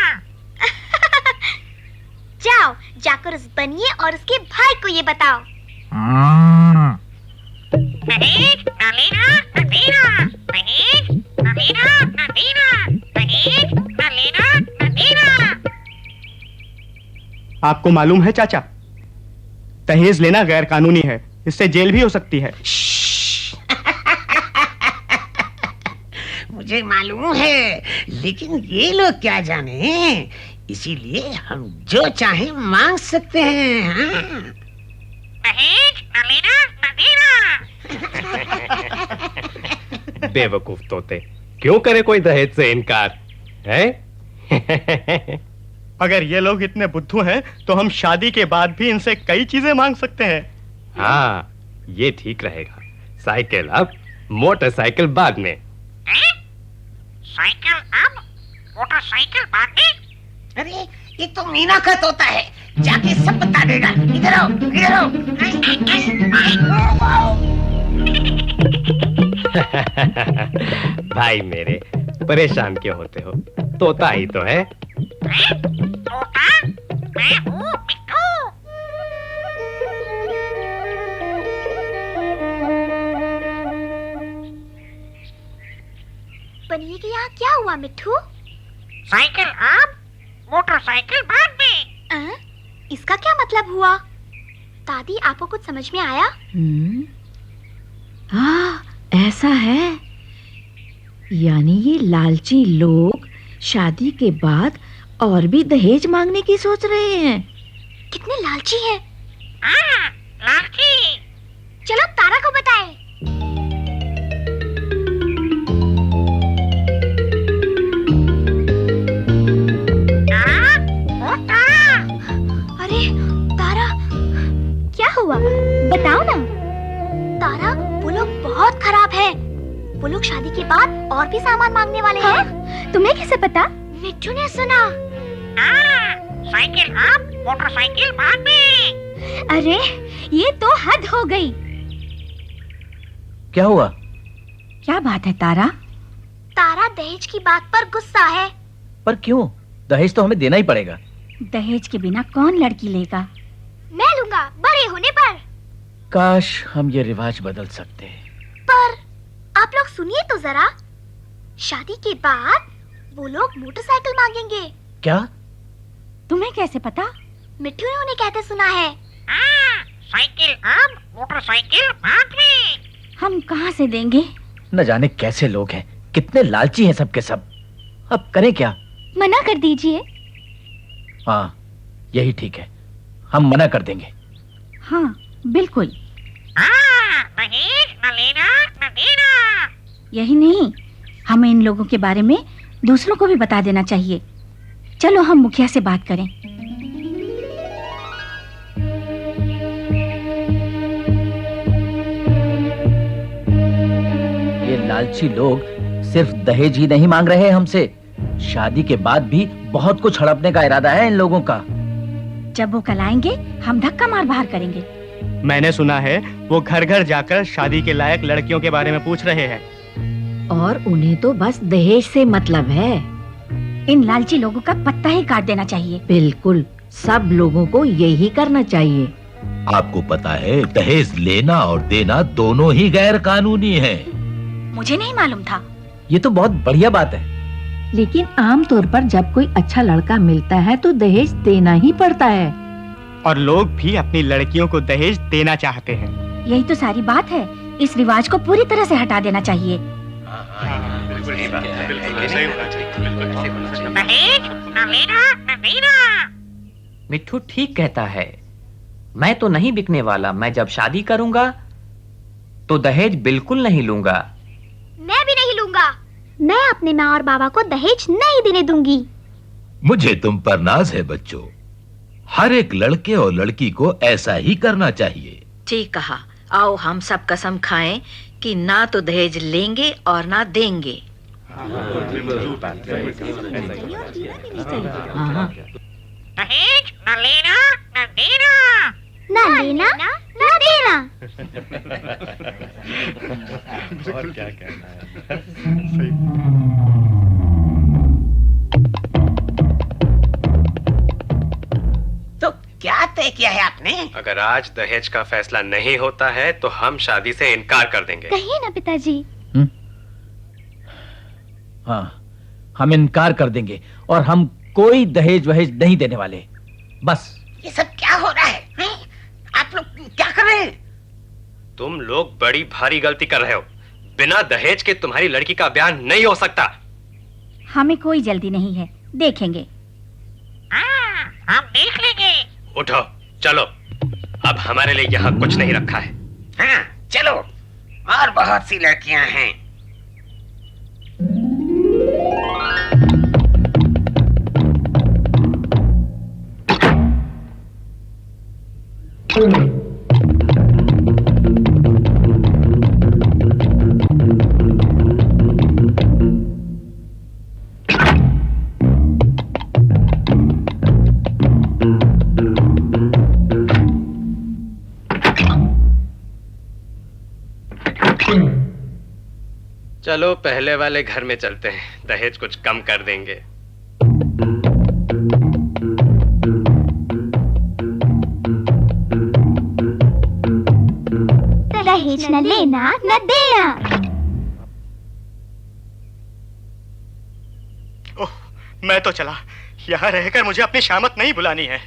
जाओ, जाकर उस बनिए और उसके भाई को ये बताओ। दहेज न लेना न देना, दहेज न लेना न देना, दहेज न लेना न देना। आपको मालूम है चाचा, दहेज लेना गैर कानूनी है, इससे जेल भी हो सकती है। मुझे मालूम है, लेकिन ये लोग क्या जाने, इसीलिए हम जो चाहे मांग सकते हैं। हाँ? दहेज न लेना न देना। बेवकूफ तोते, क्यों करे कोई दहेज से इनकार है? अगर ये लोग इतने बुद्धू हैं तो हम शादी के बाद भी इनसे कई चीजें मांग सकते हैं। हाँ, ये ठीक रहेगा। साइकिल अब, मोटरसाइकिल बाद में। साइकिल अब, मोटरसाइकिल बाद में? अरे ये तो मीना का तोता है, जाके सब बता देगा। इधर आओ, इधर आओ। भाई मेरे, परेशान क्यों होते हो? तोता ही तो है। तोता? मैं हूँ मिट्ठू। बनिए कि यहाँ क्या हुआ मिट्ठू? साइकिल अब, मोटरसाइकिल बाद में। इसका क्या मतलब हुआ? दादी, आपको कुछ समझ में आया? ऐसा है, यानी ये लालची लोग शादी के बाद और भी दहेज मांगने की सोच रहे हैं। कितने लालची हैं। लालची। चलो तारा को बताएं। अरे तारा, क्या हुआ बताओ ना। तारा, वो लोग बहुत खराब है। वो लोग शादी के बाद और भी सामान मांगने वाले हैं। तुम्हें कैसे पता? मिट्टू ने सुना। साइकिल आप, मोटरसाइकिल बाद में। अरे ये तो हद हो गई। क्या हुआ? क्या बात है तारा? तारा दहेज की बात पर गुस्सा है। पर क्यों? दहेज तो हमें देना ही पड़ेगा। दहेज के बिना कौन लड़की लेगा? मैं लूंगा बड़े होने पर। काश हम ये रिवाज बदल सकते। पर आप लोग सुनिए तो जरा, शादी के बाद वो लोग मोटरसाइकिल मांगेंगे। क्या? तुम्हें कैसे पता? मिट्टू ने उन्हें कहते सुना है। साइकिल अब, मोटरसाइकिल बाद में। हम कहाँ से देंगे? न जाने कैसे लोग हैं, कितने लालची हैं सबके सब। अब करें क्या? मना कर दीजिए। हाँ यही ठीक है, हम मना कर देंगे। हाँ बिल्कुल। दहेज न लेना न देना। यही नहीं, हमें इन लोगों के बारे में दूसरों को भी बता देना चाहिए। चलो हम मुखिया से बात करें। ये लालची लोग सिर्फ दहेज ही नहीं मांग रहे हमसे, शादी के बाद भी बहुत कुछ हड़पने का इरादा है इन लोगों का। जब वो कल आएंगे हम धक्का मार बाहर करेंगे। मैंने सुना है वो घर घर जाकर शादी के लायक लड़कियों के बारे में पूछ रहे हैं। और उन्हें तो बस दहेज से मतलब है। इन लालची लोगों का पत्ता ही काट देना चाहिए। बिल्कुल, सब लोगों को यही करना चाहिए। आपको पता है दहेज लेना और देना दोनों ही गैर कानूनी है। मुझे नहीं मालूम था। ये तो बहुत बढ़िया बात है। लेकिन आमतौर पर जब कोई अच्छा लड़का मिलता है तो दहेज देना ही पड़ता है। और लोग भी अपनी लड़कियों को दहेज देना चाहते हैं। यही तो सारी बात है। इस रिवाज को पूरी तरह से हटा देना चाहिए। मिट्ठू ठीक कहता है। मैं तो नहीं बिकने वाला। मैं जब शादी करूंगा तो दहेज बिल्कुल नहीं लूंगा। मैं भी नहीं लूंगा। मैं अपने माँ और बाबा को दहेज नहीं देने दूंगी। मुझे तुम पर नाज है बच्चों। हर एक लड़के और लड़की को ऐसा ही करना चाहिए। ठीक कहा। आओ हम सब कसम खाएं कि ना तो दहेज लेंगे और ना देंगे। दहेज न लेना न देना। न लेना न देना। और क्या कहना है। तो क्या तय किया है आपने? अगर आज दहेज का फैसला नहीं होता है तो हम शादी से इनकार कर देंगे। कहिए ना पिताजी। हाँ हम इनकार कर देंगे और हम कोई दहेज वहेज नहीं देने वाले। बस। ये सब क्या हो रहा है? आप लोग क्या कर रहे हैं? तुम लोग बड़ी भारी गलती कर रहे हो। बिना दहेज के तुम्हारी लड़की का ब्याह नहीं हो सकता। हमें कोई जल्दी नहीं है, देखेंगे। हम देख लेंगे। उठो चलो, अब हमारे लिए यहाँ कुछ नहीं रखा है। हाँ चलो, और बहुत सी लड़कियां हैं। चलो पहले वाले घर में चलते हैं, दहेज कुछ कम कर देंगे। दहेज न लेना न देना। ओह, मैं तो चला। यहाँ रहकर मुझे अपनी शामत नहीं बुलानी है।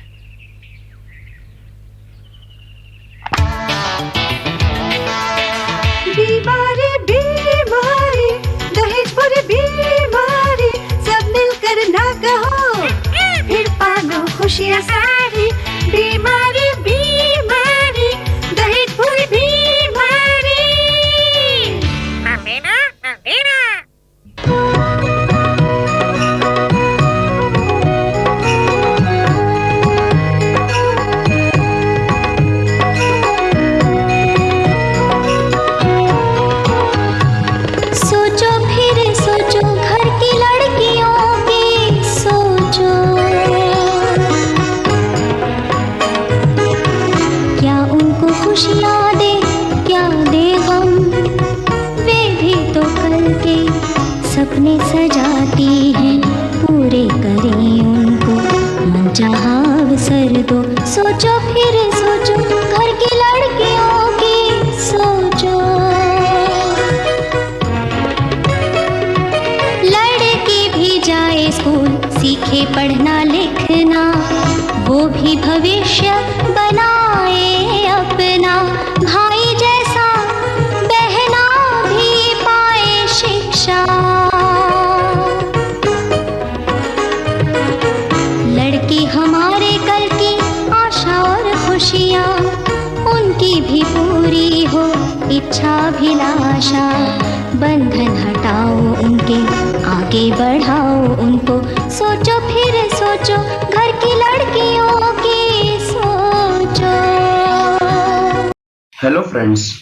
दीवारे खुशियाँ सारी, बीमारी बीमारी, दहेज पूरी बीमारी। न देना न देना। सोचो फिर सोचो घर की लड़कियों की सोचो, क्या उनको खुशियाँ दे क्या दे हम, वे भी तो कल के सपने सजाती हैं, पूरे करें उनको मन चाहा अवसर दो। सोचो फिर सोचो घर की लड़कियों की सोचो, लड़की भी जाए स्कूल सीखे पढ़ना लिखना, वो भी भविष्य बनाए अपना, भाई जैसा बहना भी पाए शिक्षा। लड़की हमारे कल की आशा और खुशियाँ, उनकी भी पूरी हो इच्छाभिलाषा, बंधन हटाओ उनके आगे बढ़ाओ उनको। सोचो फिर सोचो घर की लड़कियों की सोचो। हेलो फ्रेंड्स,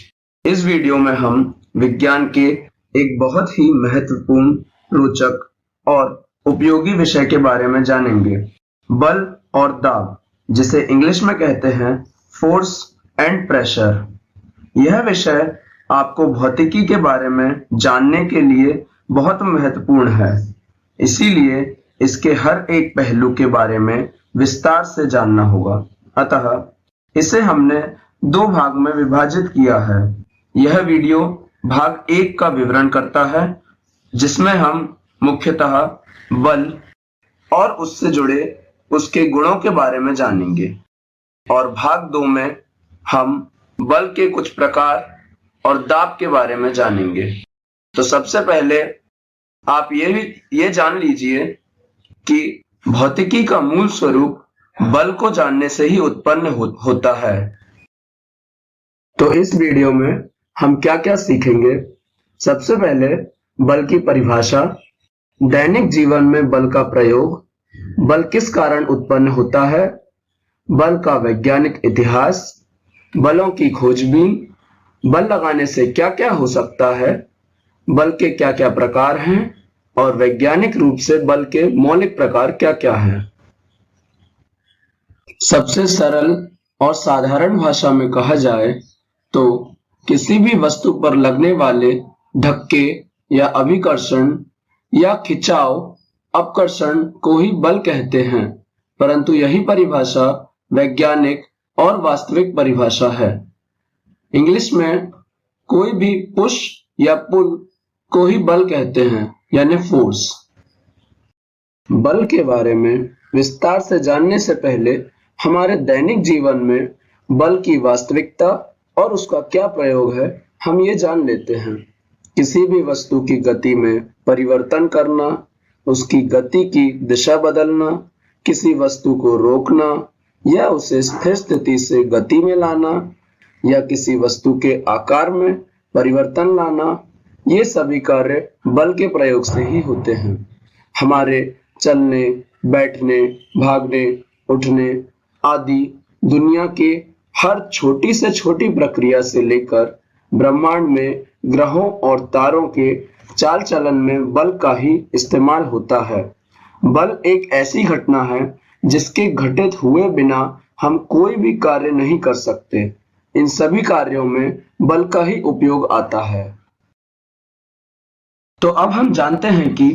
इस वीडियो में हम विज्ञान के एक बहुत ही महत्वपूर्ण, रोचक और उपयोगी विषय के बारे में जानेंगे, बल और दाब, जिसे इंग्लिश में कहते हैं फोर्स एंड प्रेशर। यह विषय आपको भौतिकी के बारे में जानने के लिए बहुत महत्वपूर्ण है, इसीलिए इसके हर एक पहलू के बारे में विस्तार से जानना होगा। अतः इसे हमने 2 भाग में विभाजित किया है। यह वीडियो भाग 1 का विवरण करता है, जिसमें हम मुख्यतः बल और उससे जुड़े उसके गुणों के बारे में जानेंगे, और भाग 2 में हम बल के कुछ प्रकार और दाब के बारे में जानेंगे। तो सबसे पहले आप ये जान लीजिए कि भौतिकी का मूल स्वरूप बल को जानने से ही उत्पन्न होता है। तो इस वीडियो में हम क्या क्या सीखेंगे। सबसे पहले बल की परिभाषा, दैनिक जीवन में बल का प्रयोग, बल किस कारण उत्पन्न होता है, बल का वैज्ञानिक इतिहास, बलों की खोजबीन, बल लगाने से क्या क्या हो सकता है, बल के क्या क्या प्रकार हैं, और वैज्ञानिक रूप से बल के मौलिक प्रकार क्या क्या हैं। सबसे सरल और साधारण भाषा में कहा जाए तो किसी भी वस्तु पर लगने वाले धक्के या अभिकर्षण या खिंचाव, अपकर्षण को ही बल कहते हैं, परंतु यही परिभाषा वैज्ञानिक और वास्तविक परिभाषा है। इंग्लिश में कोई भी पुश या पुल को ही बल कहते हैं, यानी फोर्स। बल के बारे में विस्तार से जानने से पहले हमारे दैनिक जीवन में बल की वास्तविकता और उसका क्या प्रयोग है, हम ये जान लेते हैं। किसी भी वस्तु की गति में परिवर्तन करना, उसकी गति की दिशा बदलना, किसी वस्तु को रोकना या उसे स्थिर स्थिति से गति में लाना, या किसी वस्तु के आकार में परिवर्तन लाना, ये सभी कार्य बल के प्रयोग से ही होते हैं। हमारे चलने, बैठने, भागने, उठने आदि दुनिया के हर छोटी से छोटी प्रक्रिया से लेकर ब्रह्मांड में ग्रहों और तारों के चाल चलन में बल का ही इस्तेमाल होता है। बल एक ऐसी घटना है जिसके घटित हुए बिना हम कोई भी कार्य नहीं कर सकते। इन सभी कार्यों में बल का ही उपयोग आता है। तो अब हम जानते हैं कि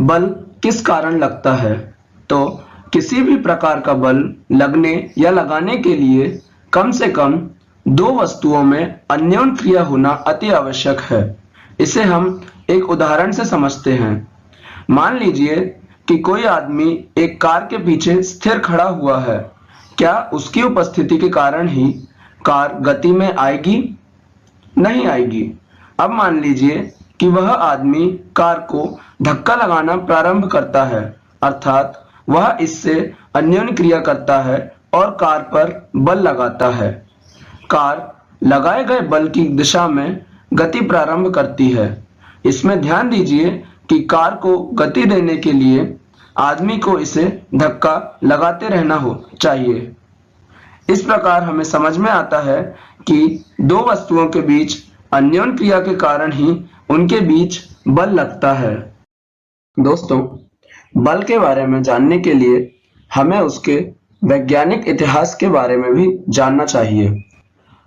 बल किस कारण लगता है। तो किसी भी प्रकार का बल लगने या लगाने के लिए कम से कम 2 वस्तुओं में अन्योन्य क्रिया होना अति आवश्यक है। इसे हम एक उदाहरण से समझते हैं। मान लीजिए कि कोई आदमी एक कार के पीछे स्थिर खड़ा हुआ है। क्या उसकी उपस्थिति के कारण ही कार गति में आएगी? नहीं आएगी। अब मान लीजिए कि वह आदमी कार को धक्का लगाना प्रारंभ करता है, अर्थात वह इससे अन्योन्य क्रिया करता है और कार पर बल लगाता है। कार लगाए गए बल की दिशा में गति प्रारंभ करती है। इसमें ध्यान दीजिए कि कार को गति देने के लिए आदमी को इसे धक्का लगाते रहना चाहिए। इस प्रकार हमें समझ में आता है कि दो वस्तुओं के बीच अन्योन्य क्रिया के कारण ही उनके बीच बल लगता है। दोस्तों, बल के बारे में जानने के लिए हमें उसके वैज्ञानिक इतिहास के बारे में भी जानना चाहिए।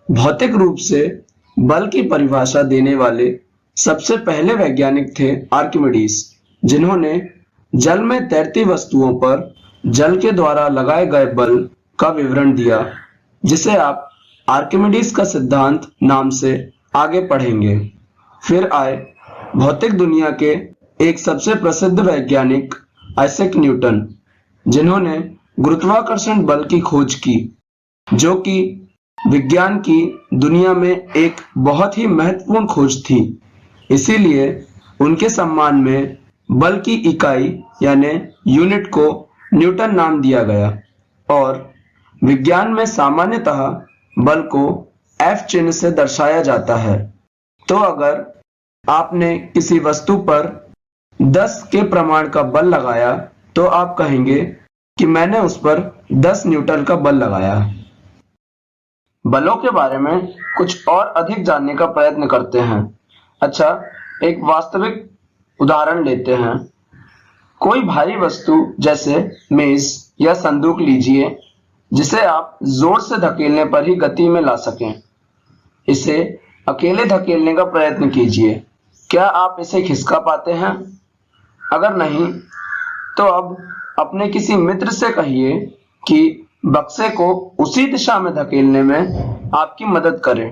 भौतिक रूप से बल की परिभाषा देने वाले सबसे पहले वैज्ञानिक थे आर्किमिडीज, जिन्होंने जल में तैरती वस्तुओं पर जल के द्वारा लगाए गए बल का विवरण दिया, जिसे आप आर्किमिडीज का सिद्धांत नाम से आगे पढ़ेंगे। फिर आए भौतिक दुनिया के एक सबसे प्रसिद्ध वैज्ञानिक आइजैक न्यूटन, जिन्होंने गुरुत्वाकर्षण बल की खोज की, जो कि विज्ञान की दुनिया में एक बहुत ही महत्वपूर्ण खोज थी। इसीलिए उनके सम्मान में बल की इकाई यानी यूनिट को न्यूटन नाम दिया गया और विज्ञान में सामान्यतः बल को F चिन्ह से दर्शाया जाता है। तो अगर आपने किसी वस्तु पर 10 के प्रमाण का बल लगाया तो आप कहेंगे कि मैंने उस पर 10 न्यूटन का बल लगाया। बलों के बारे में कुछ और अधिक जानने का प्रयत्न करते हैं। अच्छा, एक वास्तविक उदाहरण लेते हैं। कोई भारी वस्तु जैसे मेज या संदूक लीजिए, जिसे आप जोर से धकेलने पर ही गति में ला सकें। इसे अकेले धकेलने का प्रयत्न कीजिए। क्या आप इसे खिसका पाते हैं? अगर नहीं, तो अब अपने किसी मित्र से कहिए कि बक्से को उसी दिशा में धकेलने में आपकी मदद करे।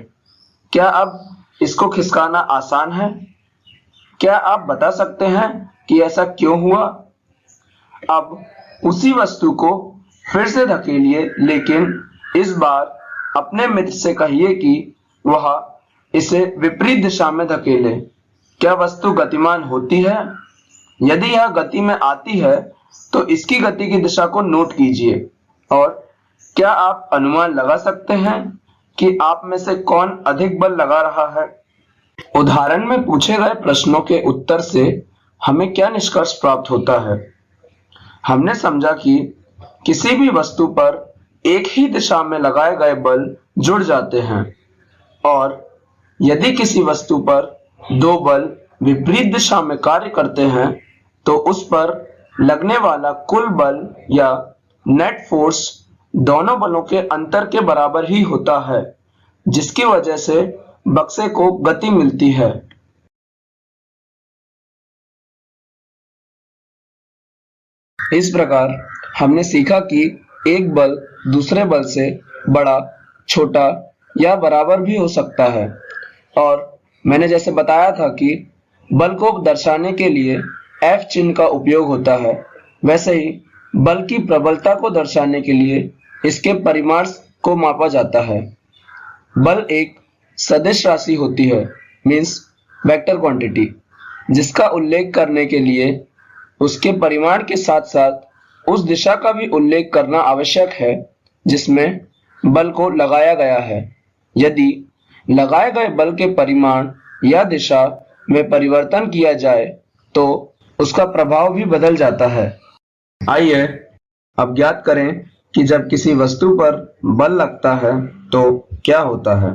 क्या अब इसको खिसकाना आसान है? क्या आप बता सकते हैं कि ऐसा क्यों हुआ? अब उसी वस्तु को फिर से धकेलिए, लेकिन इस बार अपने मित्र से कहिए कि वह इसे विपरीत दिशा में धकेले। क्या वस्तु गतिमान होती है? यदि यह गति में आती है तो इसकी गति की दिशा को नोट कीजिए। और क्या आप अनुमान लगा सकते हैं कि आप में से कौन अधिक बल लगा रहा है? उदाहरण में पूछे गए प्रश्नों के उत्तर से हमें क्या निष्कर्ष प्राप्त होता है? हमने समझा कि किसी भी वस्तु पर एक ही दिशा में लगाए गए बल जुड़ जाते हैं और यदि किसी वस्तु पर दो बल विपरीत दिशा में कार्य करते हैं तो उस पर लगने वाला कुल बल या नेट फोर्स दोनों बलों के अंतर के बराबर ही होता है, जिसकी वजह से बक्से को गति मिलती है। इस प्रकार हमने सीखा कि एक बल दूसरे बल से बड़ा, छोटा या बराबर भी हो सकता है। और मैंने जैसे बताया था कि बल को दर्शाने के लिए F चिन्ह का उपयोग होता है, वैसे ही बल की प्रबलता को दर्शाने के लिए इसके परिमाण को मापा जाता है। बल एक सदिश राशि होती है, मीन्स वेक्टर क्वांटिटी, जिसका उल्लेख करने के लिए उसके परिमाण के साथ साथ उस दिशा का भी उल्लेख करना आवश्यक है जिसमें बल को लगाया गया है। यदि लगाए गए बल के परिमाण या दिशा में परिवर्तन किया जाए तो उसका प्रभाव भी बदल जाता है। आइए अब ज्ञात करें कि जब किसी वस्तु पर बल लगता है तो क्या होता है।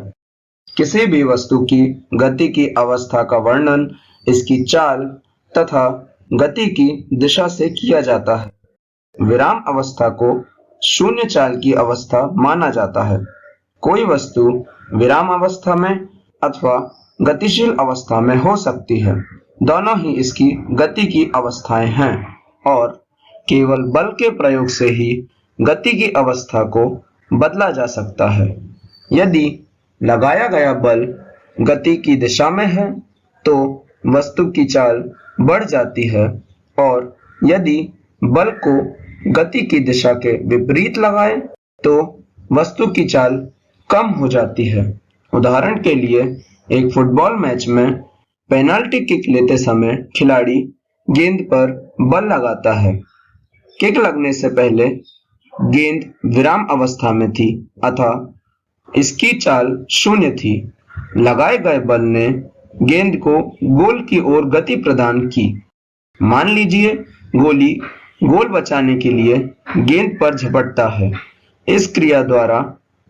किसी भी वस्तु की गति की अवस्था का वर्णन इसकी चाल तथा गति की दिशा से किया जाता है। विराम अवस्था को शून्य चाल की अवस्था माना जाता है। कोई वस्तु विराम अवस्था में अथवा गतिशील अवस्था में हो सकती है। दोनों ही इसकी गति की अवस्थाएं हैं और केवल बल के प्रयोग से ही गति की अवस्था को बदला जा सकता है। यदि लगाया गया बल गति की दिशा में है तो वस्तु की चाल बढ़ जाती है और यदि बल को गति की दिशा के विपरीत लगाएं तो वस्तु की चाल कम हो जाती है। उदाहरण के लिए एक फुटबॉल मैच में पेनाल्टी किक लेते समय खिलाड़ी गेंद पर बल लगाता है। किक लगने से पहले गेंद विराम अवस्था में थी अतः इसकी चाल शून्य थी। लगाए गए बल ने गेंद को गोल की ओर गति प्रदान की। मान लीजिए गोली गोल बचाने के लिए गेंद पर झपटता है। इस क्रिया द्वारा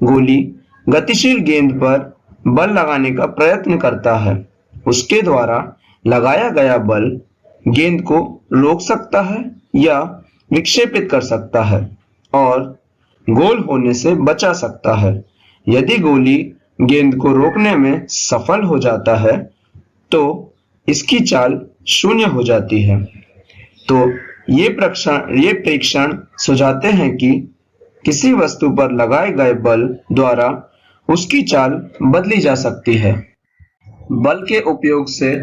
गोली गतिशील गेंद पर बल लगाने का प्रयत्न करता है। उसके द्वारा लगाया गया बल गेंद को रोक सकता है या विक्षेपित कर सकता है और गोल होने से बचा सकता है। यदि गोली गेंद को रोकने में सफल हो जाता है तो इसकी चाल शून्य हो जाती है। तो ये प्रेक्षण सुझाते हैं कि किसी वस्तु पर लगाए गए बल द्वारा उसकी चाल बदली जा सकती है। बल के उपयोग से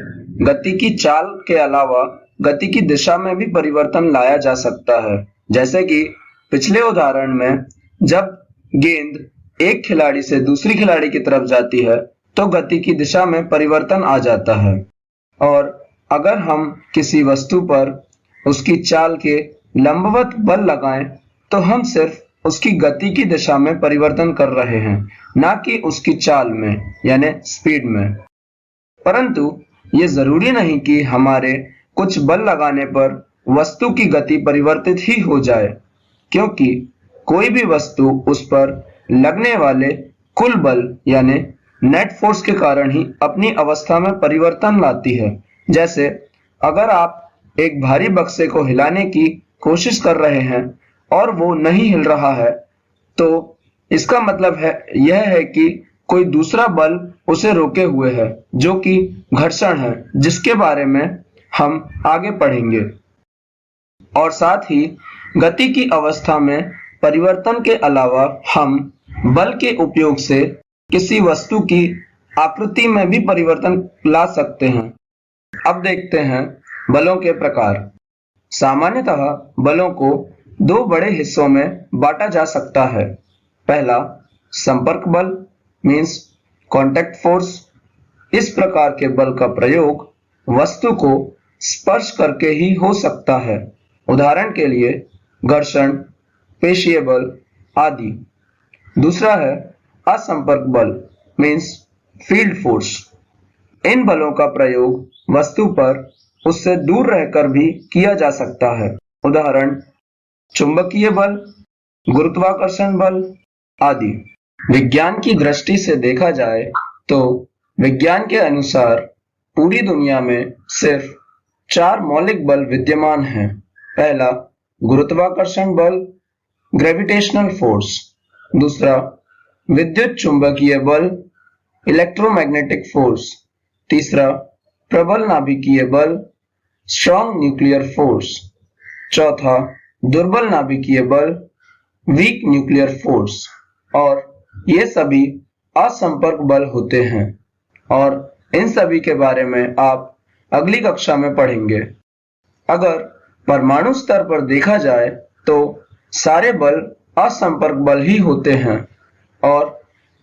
गति की चाल के अलावा गति की दिशा में भी परिवर्तन लाया जा सकता है। जैसे कि पिछले उदाहरण में जब गेंद एक खिलाड़ी से दूसरी खिलाड़ी की तरफ जाती है तो गति की दिशा में परिवर्तन आ जाता है। और अगर हम किसी वस्तु पर उसकी चाल के लंबवत बल लगाएं तो हम सिर्फ उसकी गति की दिशा में परिवर्तन कर रहे हैं, ना कि उसकी चाल में यानी स्पीड में। परंतु ये जरूरी नहीं कि हमारे कुछ बल लगाने पर वस्तु की गति परिवर्तित ही हो जाए, क्योंकि कोई भी वस्तु उस पर लगने वाले कुल बल यानी नेट फोर्स के कारण ही अपनी अवस्था में परिवर्तन लाती है। जैसे अगर आप एक भारी बक्से को हिलाने की कोशिश कर रहे हैं और वो नहीं हिल रहा है तो इसका मतलब यह है कि कोई दूसरा बल उसे रोके हुए है, जो कि घर्षण है, जिसके बारे में हम आगे पढ़ेंगे। और साथ ही गति की अवस्था में परिवर्तन के अलावा हम बल के उपयोग से किसी वस्तु की आकृति में भी परिवर्तन ला सकते हैं। अब देखते हैं बलों के प्रकार। सामान्यतः बलों को दो बड़े हिस्सों में बांटा जा सकता है। पहला संपर्क बल मींस कॉन्टैक्ट फोर्स। इस प्रकार के बल का प्रयोग वस्तु को स्पर्श करके ही हो सकता है। उदाहरण के लिए घर्षण, पेशीय बल आदि। दूसरा है असंपर्क बल मींस फील्ड फोर्स। इन बलों का प्रयोग वस्तु पर उससे दूर रहकर भी किया जा सकता है। उदाहरण चुंबकीय बल, गुरुत्वाकर्षण बल आदि। विज्ञान की दृष्टि से देखा जाए तो विज्ञान के अनुसार पूरी दुनिया में सिर्फ 4 मौलिक बल विद्यमान हैं। पहला गुरुत्वाकर्षण बल, ग्रेविटेशनल फोर्स। दूसरा विद्युत चुंबकीय बल, इलेक्ट्रोमैग्नेटिक फोर्स। तीसरा प्रबल नाभिकीय बल, स्ट्रॉन्ग न्यूक्लियर फोर्स। चौथा दुर्बल नाभिकीय बल, वीक न्यूक्लियर फोर्स। और ये सभी असंपर्क बल होते हैं और इन सभी के बारे में आप अगली कक्षा में पढ़ेंगे। अगर परमाणु स्तर पर देखा जाए तो सारे बल असंपर्क बल ही होते हैं और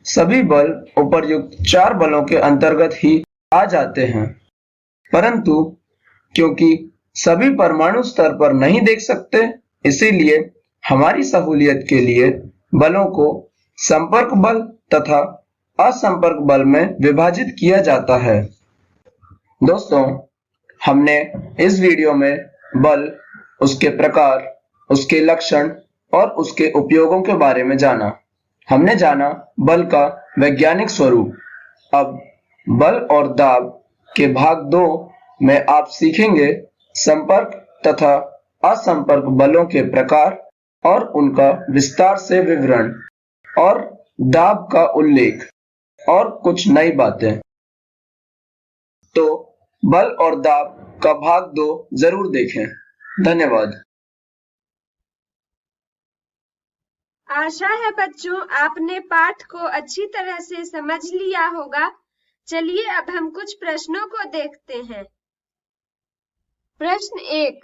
सभी बल उपर्युक्त 4 बलों के अंतर्गत ही आ जाते हैं। परंतु क्योंकि सभी परमाणु स्तर पर नहीं देख सकते, इसीलिए हमारी सहूलियत के लिए बलों को संपर्क बल तथा असंपर्क बल में विभाजित किया जाता है। दोस्तों, हमने इस वीडियो में बल, उसके प्रकार, उसके लक्षण और उसके उपयोगों के बारे में जाना। हमने जाना बल का वैज्ञानिक स्वरूप। अब बल और दाब के भाग 2 में आप सीखेंगे संपर्क तथा असंपर्क बलों के प्रकार और उनका विस्तार से विवरण और दाब का उल्लेख और कुछ नई बातें। तो बल और दाब का भाग 2 जरूर देखें। धन्यवाद। आशा है बच्चों आपने पाठ को अच्छी तरह से समझ लिया होगा। चलिए अब हम कुछ प्रश्नों को देखते हैं। प्रश्न 1,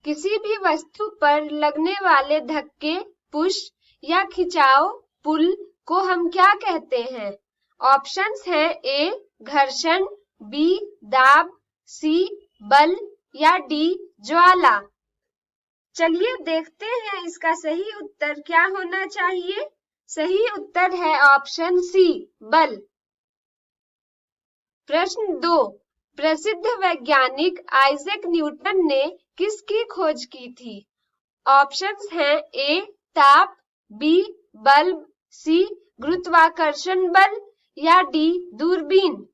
किसी भी वस्तु पर लगने वाले धक्के, पुश या खिंचाव, पुल को हम क्या कहते हैं? ऑप्शंस हैं ए घर्षण, बी दाब, सी बल या डी ज्वाला। चलिए देखते हैं इसका सही उत्तर क्या होना चाहिए। सही उत्तर है ऑप्शन सी, बल। प्रश्न 2, प्रसिद्ध वैज्ञानिक आइजैक न्यूटन ने किसकी खोज की थी? ऑप्शंस हैं ए ताप, बी बल्ब, सी गुरुत्वाकर्षण बल या डी दूरबीन।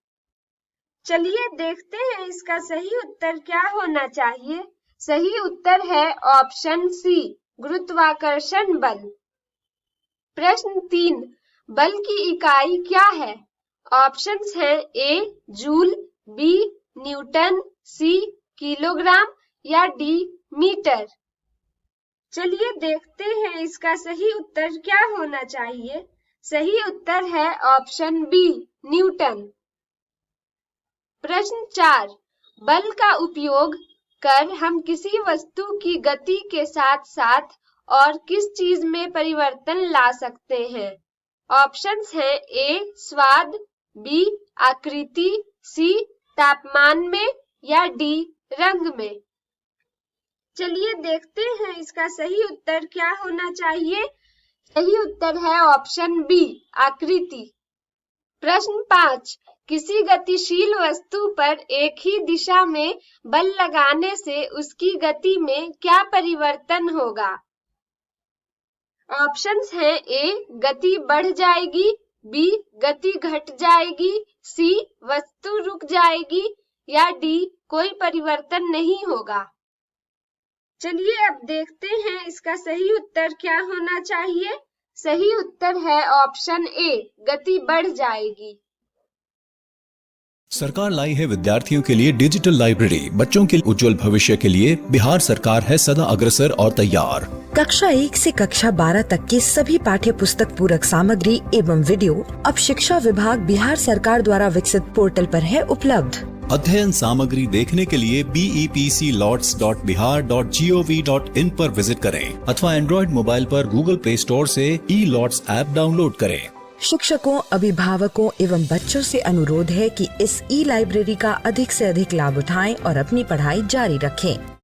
चलिए देखते हैं इसका सही उत्तर क्या होना चाहिए। सही उत्तर है ऑप्शन सी, गुरुत्वाकर्षण बल। प्रश्न 3, बल की इकाई क्या है? ऑप्शंस हैं ए जूल, बी न्यूटन, सी किलोग्राम या डी मीटर। चलिए देखते हैं इसका सही उत्तर क्या होना चाहिए। सही उत्तर है ऑप्शन बी, न्यूटन। प्रश्न 4, बल का उपयोग कर हम किसी वस्तु की गति के साथ साथ और किस चीज में परिवर्तन ला सकते हैं? ऑप्शंस हैं ए स्वाद, बी आकृति, सी तापमान में या डी रंग में। चलिए देखते हैं इसका सही उत्तर क्या होना चाहिए। सही उत्तर है ऑप्शन बी, आकृति। प्रश्न 5, किसी गतिशील वस्तु पर एक ही दिशा में बल लगाने से उसकी गति में क्या परिवर्तन होगा? ऑप्शंस हैं ए गति बढ़ जाएगी, बी गति घट जाएगी, सी वस्तु रुक जाएगी या डी कोई परिवर्तन नहीं होगा। चलिए अब देखते हैं इसका सही उत्तर क्या होना चाहिए। सही उत्तर है ऑप्शन ए, गति बढ़ जाएगी। सरकार लाई है विद्यार्थियों के लिए डिजिटल लाइब्रेरी। बच्चों के उज्जवल भविष्य के लिए बिहार सरकार है सदा अग्रसर और तैयार। कक्षा 1 से कक्षा 12 तक की सभी पाठ्य पुस्तक पूरक सामग्री एवं वीडियो अब शिक्षा विभाग बिहार सरकार द्वारा विकसित पोर्टल पर है उपलब्ध। अध्ययन सामग्री देखने के लिए BEPCLOTS.bihar.gov.in पर विजिट करें अथवा एंड्रॉइड मोबाइल पर गूगल प्ले स्टोर से E-LOTS ऐप डाउनलोड करें। शिक्षकों, अभिभावकों एवं बच्चों से अनुरोध है कि इस ई लाइब्रेरी का अधिक से अधिक लाभ उठाएं और अपनी पढ़ाई जारी रखें।